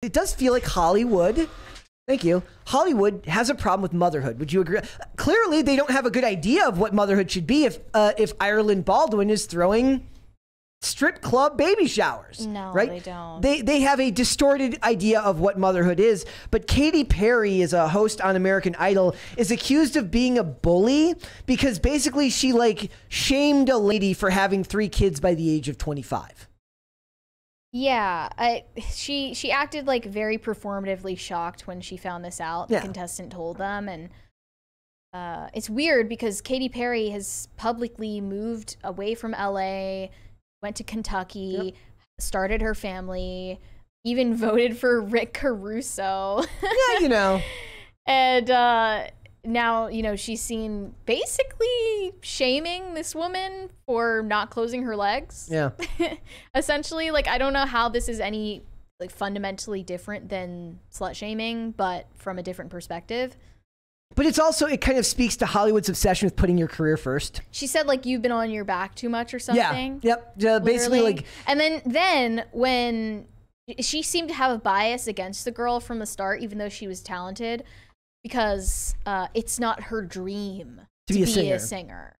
it does feel like Hollywood. Thank you. Hollywood has a problem with motherhood. Would you agree? Clearly, they don't have a good idea of what motherhood should be if Ireland Baldwin is throwing strip club baby showers. No, right? they don't. They have a distorted idea of what motherhood is. But Katy Perry, as a host on American Idol, is accused of being a bully because basically she like shamed a lady for having 3 kids by the age of 25. Yeah, she acted like very performatively shocked when she found this out. The contestant told them, and it's weird because Katy Perry has publicly moved away from LA, went to Kentucky, started her family, even voted for Rick Caruso. Yeah, you know. And now, you know, she's seen basically shaming this woman for not closing her legs. Yeah. Essentially, like, I don't know how this is any like fundamentally different than slut shaming, but from a different perspective. But it's also, it kind of speaks to Hollywood's obsession with putting your career first. She said, like, you've been on your back too much or something. Yeah. Yep. Basically, like. And then when she seemed to have a bias against the girl from the start, even though she was talented, because it's not her dream to be a singer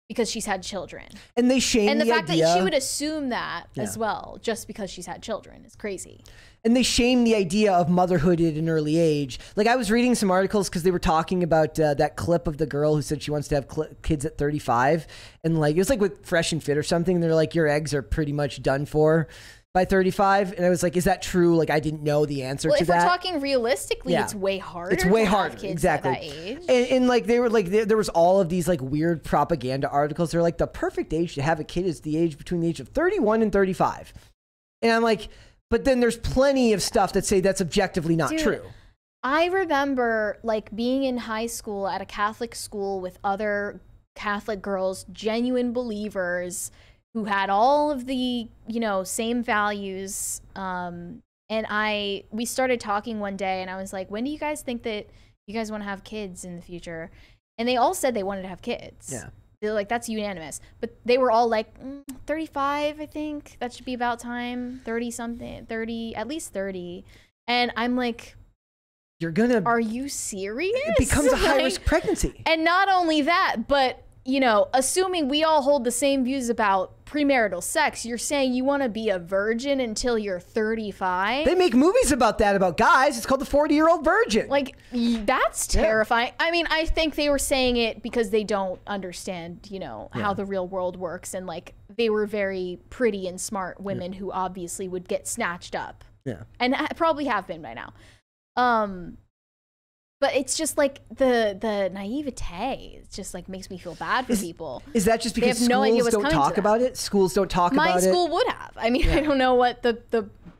because she's had children. And they shame the idea. And the fact that she would assume that as well, just because she's had children, is crazy. And they shame the idea of motherhood at an early age. Like, I was reading some articles because they were talking about that clip of the girl who said she wants to have kids at 35. And like, it was like with Fresh and Fit or something. And they're like, your eggs are pretty much done for by 35. And I was like, is that true? Like, I didn't know the answer to that. Well, if we're talking realistically, it's way harder. It's way harder, kids exactly. At that age. And like, they were like, there was all of these like weird propaganda articles. They're like, the perfect age to have a kid is the age between the age of 31 and 35. And I'm like, but then there's plenty of stuff that say that's objectively not true. I remember like being in high school at a Catholic school with other Catholic girls, genuine believers who had all of the, you know, same values. And we started talking one day and I was like, when do you guys think that you guys want to have kids in the future? And they all said they wanted to have kids. Yeah. They're like, that's unanimous. But they were all like, 35, I think. That should be about time. 30-something, 30, at least 30. And I'm like, are you serious? It becomes a high-risk pregnancy. And not only that, but, you know, assuming we all hold the same views about premarital sex, you're saying you want to be a virgin until you're 35? They make movies about that, about guys. It's called The 40-Year-Old Virgin. Like, that's terrifying. I mean, I think they were saying it because they don't understand, you know, how the real world works. And, like, they were very pretty and smart women who obviously would get snatched up. Yeah. And probably have been by now. But it's just like the naivete. It just like makes me feel bad for people. Is that just because schools don't talk about it? Schools don't talk about it? My school would have. I mean, I don't know what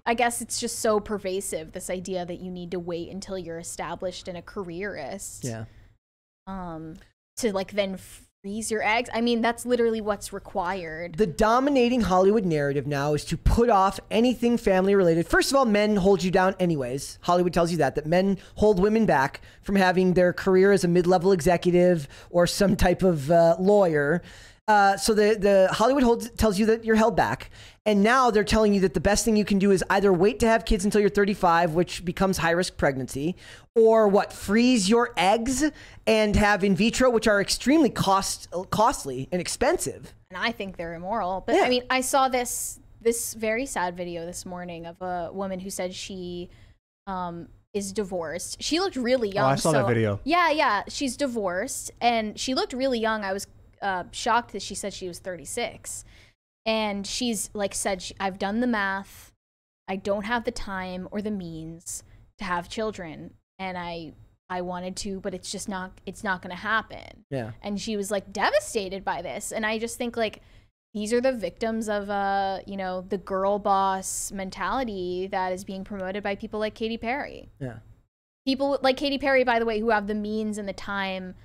I guess it's just so pervasive, this idea that you need to wait until you're established and a careerist. Yeah. To like then freeze your eggs. I mean, that's literally what's required. The dominating Hollywood narrative now is to put off anything family related. First of all, men hold you down anyways. Hollywood tells you that men hold women back from having their career as a mid-level executive or some type of lawyer. So the Hollywood tells you that you're held back. And now they're telling you that the best thing you can do is either wait to have kids until you're 35, which becomes high-risk pregnancy, or freeze your eggs and have in vitro, which are extremely costly and expensive. And I think they're immoral. But I mean, I saw this very sad video this morning of a woman who said she is divorced. She looked really young. Oh, I saw that video. Yeah. She's divorced, and she looked really young. I was shocked that she said she was 36. And she's like said, I've done the math. I don't have the time or the means to have children. And I wanted to, but it's not going to happen. Yeah. And she was like devastated by this. And I just think like these are the victims of, you know, the girl boss mentality that is being promoted by people like Katy Perry. Yeah. People like Katy Perry, by the way, who have the means and the time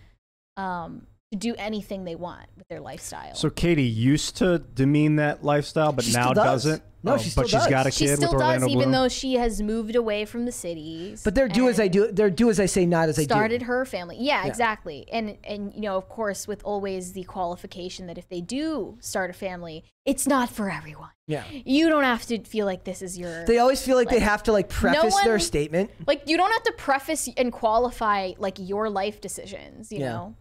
to do anything they want with their lifestyle. So Katy used to demean that lifestyle, but She now still does. doesn't. No, she still but she's does. got a She kid still with Orlando does, even Bloom. though she has moved away from the cities. But they're do as I do. They're do as I say, not as I do. Started her family. Yeah, exactly. And you know, of course, with always the qualification that if they do start a family, it's not for everyone. Yeah. You don't have to feel like this is your. They always feel like they have to like preface their statement. Like you don't have to preface and qualify like your life decisions. You know.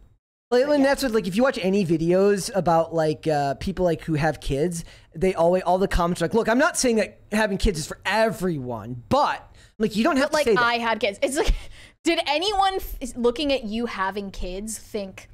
And that's what, like, if you watch any videos about like people like who have kids, they always, all the comments are like, look, I'm not saying that having kids is for everyone, but like you don't have to say that. I had kids. It's like, did anyone looking at you having kids think,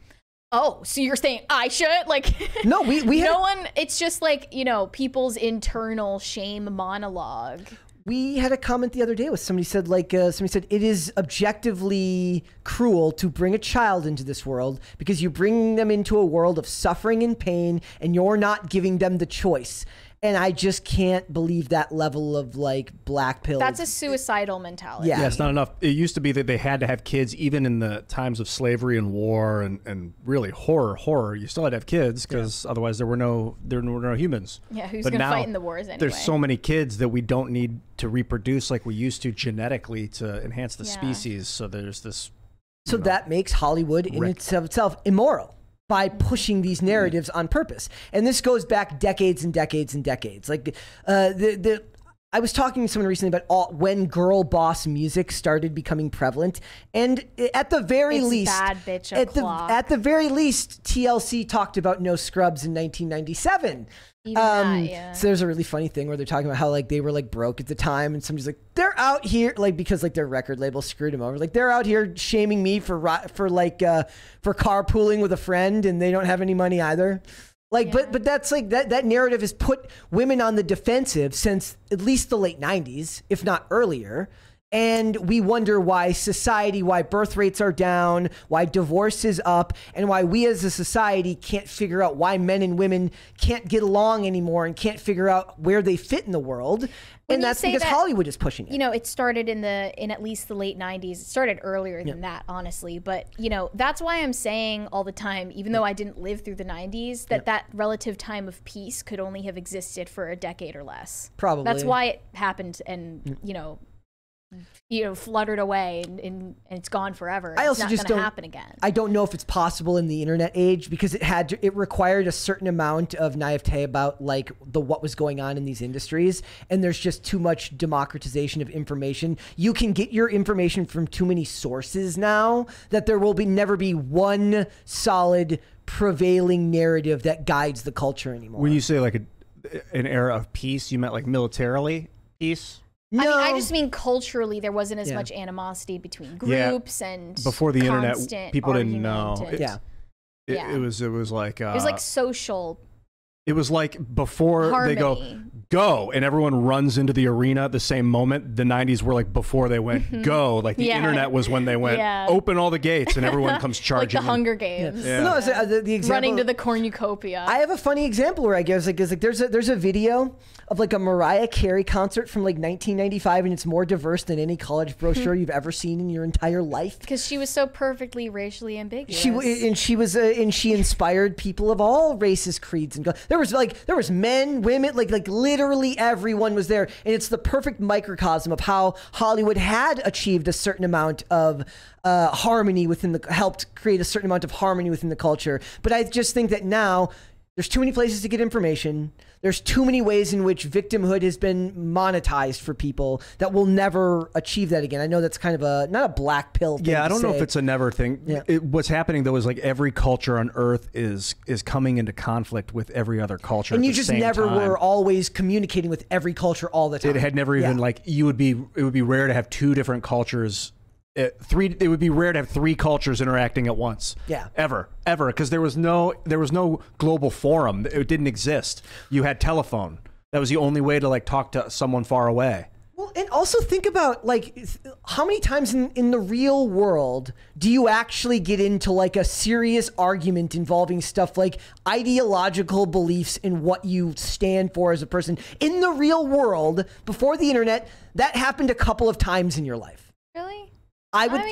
oh, so you're saying I should? Like, no, we no one. It's just like, you know, people's internal shame monologue. We had a comment the other day with somebody said it is objectively cruel to bring a child into this world because you bring them into a world of suffering and pain and you're not giving them the choice. And I just can't believe that level of like black pill. That's a suicidal mentality. Yeah. Yeah, it's not enough. It used to be that they had to have kids even in the times of slavery and war and really horror. You still had to have kids because otherwise there were no humans. Yeah, who's going to fight in the wars anyway? There's so many kids that we don't need to reproduce like we used to genetically to enhance the species. So there's this. So that makes Hollywood in itself immoral by pushing these narratives on purpose. And this goes back decades and decades and decades. Like I was talking to someone recently about when girl boss music started becoming prevalent, and at the very least, bad bitch o'clock. At the very least, TLC talked about No Scrubs in 1997. So there's a really funny thing where they're talking about how like they were like broke at the time, and somebody's like, they're out here like because like their record label screwed them over. Like they're out here shaming me for carpooling with a friend, and they don't have any money either. Like, but that's like that narrative has put women on the defensive since at least the late 90s, if not earlier. And we wonder why birth rates are down, why divorce is up, and why we as a society can't figure out why men and women can't get along anymore and can't figure out where they fit in the world. And that's because Hollywood is pushing it. You know, it started in at least the late 90s. It started earlier than that, honestly. But, you know, that's why I'm saying all the time, even though I didn't live through the 90s, that relative time of peace could only have existed for a decade or less. Probably. That's why it happened and, you know, fluttered away and it's gone forever. I also it's not just going to happen again. I don't know if it's possible in the internet age because it required a certain amount of naivete about like what was going on in these industries, and there's just too much democratization of information. You can get your information from too many sources now that there will never be one solid prevailing narrative that guides the culture anymore. When you say like an era of peace, you meant like militarily peace? No. I mean, I just mean culturally, there wasn't as much animosity between groups and before the internet, people didn't know. It was like it was like social. It was like before harmony. They go, and everyone runs into the arena at the same moment. The 90s were like before they went go. Like the internet was when they went open all the gates and everyone comes charging. Like the Hunger Games. Yeah. No, the example, running to the cornucopia. I have a funny example where I guess like there's a video of like a Mariah Carey concert from like 1995, and it's more diverse than any college brochure you've ever seen in your entire life. Because she was so perfectly racially ambiguous. She inspired people of all races, creeds, and there was men, women, like literally everyone was there, and it's the perfect microcosm of how Hollywood had achieved a certain amount of harmony helped create a certain amount of harmony within the culture. But I just think that now there's too many places to get information. There's too many ways in which victimhood has been monetized for people that will never achieve that again. I know that's kind of not a black pill thing. Yeah, I don't know if it's a never thing. Yeah. What's happening though is like every culture on Earth is coming into conflict with every other culture. And you just never were always communicating with every culture all the time. It had never even like it would be rare to have two different cultures. It would be rare to have three cultures interacting at once. Yeah. Ever, because there was no global forum. It didn't exist. You had telephone. That was the only way to like talk to someone far away. Well, and also think about like how many times in the real world do you actually get into like a serious argument involving stuff like ideological beliefs and what you stand for as a person in the real world before the internet? That happened a couple of times in your life. Really? I would. I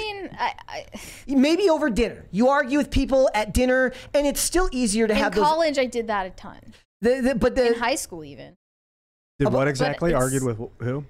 mean, maybe over dinner. You argue with people at dinner, and it's still easier to have in college, I did that a ton. But In high school, even. Did what exactly? Argued with who?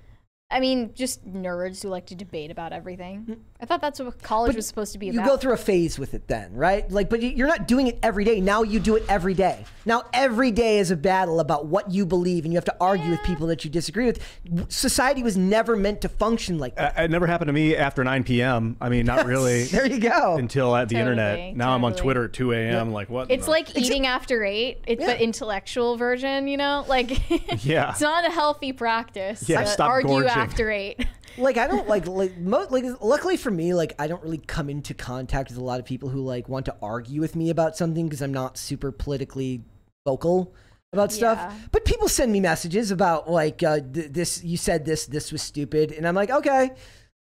I mean, just nerds who like to debate about everything. I thought that's what college was supposed to be about. You go through a phase with it then, right? Like, but you're not doing it every day. Now you do it every day. Now every day is a battle about what you believe, and you have to argue with people that you disagree with. Society was never meant to function like that. It never happened to me after 9 p.m. I mean, not really. There you go. Until at the internet. Now I'm on Twitter at 2 a.m. Like, what? It's like eating after 8. It's the intellectual version, you know? Like, it's not a healthy practice to stop argue gorging. after 8. Like, I don't luckily for me, like, I don't really come into contact with a lot of people who like want to argue with me about something because I'm not super politically vocal about stuff. But people send me messages about like, this, you said this was stupid. And I'm like, okay,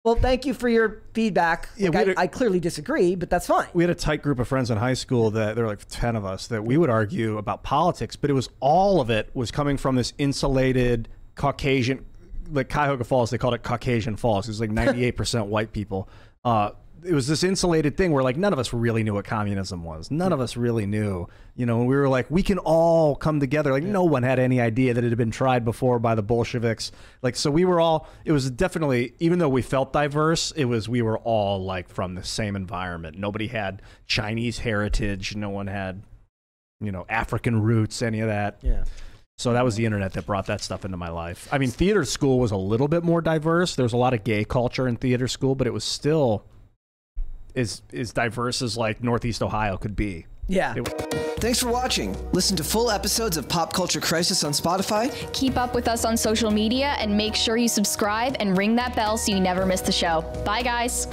well, thank you for your feedback. Like, I clearly disagree, but that's fine. We had a tight group of friends in high school that there were like 10 of us that we would argue about politics, but it was all of it was coming from this insulated Caucasian, like Cuyahoga Falls, they called it Caucasian Falls. It was like 98% white people. It was this insulated thing where like none of us really knew what communism was. None of us really knew, you know, and we were like, we can all come together. Like no one had any idea that it had been tried before by the Bolsheviks. Like, so we were all, it was definitely, even though we felt diverse, we were all like from the same environment. Nobody had Chinese heritage. No one had, you know, African roots, any of that. Yeah. So that was the internet that brought that stuff into my life. I mean, theater school was a little bit more diverse. There was a lot of gay culture in theater school, but it was still as diverse as like Northeast Ohio could be. Yeah. Thanks for watching. Listen to full episodes of Pop Culture Crisis on Spotify. Keep up with us on social media and make sure you subscribe and ring that bell so you never miss the show. Bye, guys.